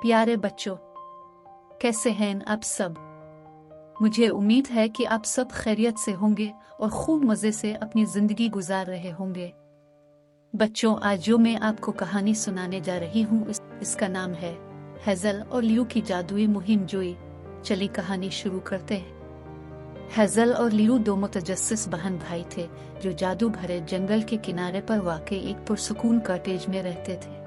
प्यारे बच्चों, कैसे हैं आप सब? मुझे उम्मीद है कि आप सब खैरियत से होंगे और खूब मज़े से अपनी ज़िंदगी गुजार रहे होंगे। बच्चों, आज जो मैं आपको कहानी सुनाने जा रही हूँ इसका नाम है हेज़ल और लियो की जादुई मुहिम जोई। चलिए कहानी शुरू करते हैं। हेज़ल और लियो दो मुतजस्सिस बहन भाई थे जो जादू भरे जंगल के किनारे पर वाक़ई एक पुरसुकून कॉटेज में रहते थे।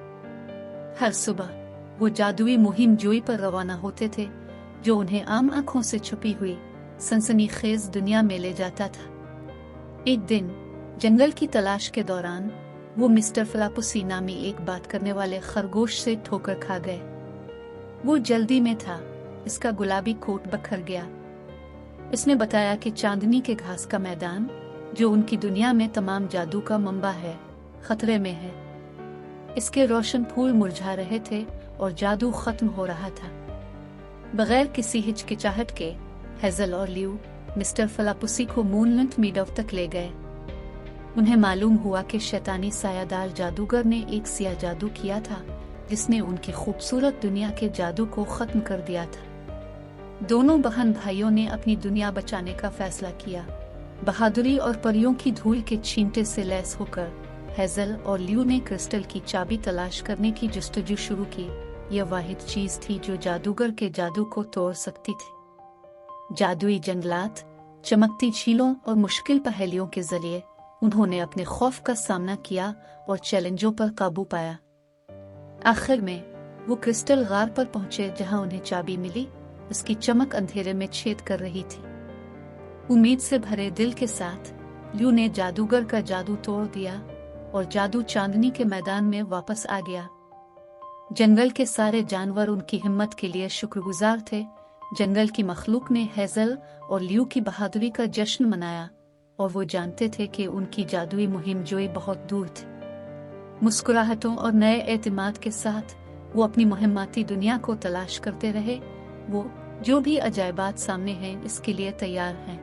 हर सुबह वो जादुई मुहिम जोई पर रवाना होते थे जो उन्हें आम आंखों से छुपी हुई सनसनीखेज दुनिया में ले जाता था। एक दिन जंगल की तलाश के दौरान वो मिस्टर फ्लापुसी नामी एक बात करने वाले खरगोश से ठोकर खा गए। वो जल्दी में था, इसका गुलाबी कोट बखर गया। इसने बताया कि चांदनी के घास का मैदान, जो उनकी दुनिया में तमाम जादू का मंबा है, खतरे में है। इसके रोशन फूल मुरझा रहे थे और जादू खत्म हो रहा था। बगैर किसी हिचकिचाहट के हेज़ल और लियो मिस्टर फ्लापुसी को मूनलैंड मीडो तक ले गए। उन्हें मालूम हुआ कि शैतानी सायादार जादूगर ने एक सिया जादू किया था जिसने उनकी खूबसूरत दुनिया के जादू को खत्म कर दिया था। दोनों बहन भाइयों ने अपनी दुनिया बचाने का फैसला किया। बहादुरी और परियों की धूल के छींटे से लैस होकर हेज़ल और लियो ने क्रिस्टल की चाबी तलाश करने की जस्तजू शुरू की। यह वाहिद चीज थी जो जादूगर के जादू को तोड़ सकती थी। जादुई जंगलात, चमकती झीलों और मुश्किल पहेलियों के जरिए उन्होंने अपने खौफ का सामना किया और चैलेंजों पर काबू पाया। आखिर में वो क्रिस्टल गार पर पहुंचे जहां उन्हें चाबी मिली। उसकी चमक अंधेरे में छेद कर रही थी। उम्मीद से भरे दिल के साथ लियो ने जादूगर का जादू तोड़ दिया और जादू चांदनी के मैदान में वापस आ गया। जंगल के सारे जानवर उनकी हिम्मत के लिए शुक्रगुजार थे। जंगल की मखलूक ने हेज़ल और लियो की बहादुरी का जश्न मनाया और वो जानते थे कि उनकी जादुई मुहिम जोई बहुत दूर थी। मुस्कुराहटों और नए एतमाद के साथ वो अपनी मुहिम्माती दुनिया को तलाश करते रहे। वो जो भी अजायबात सामने हैं इसके लिए तैयार हैं।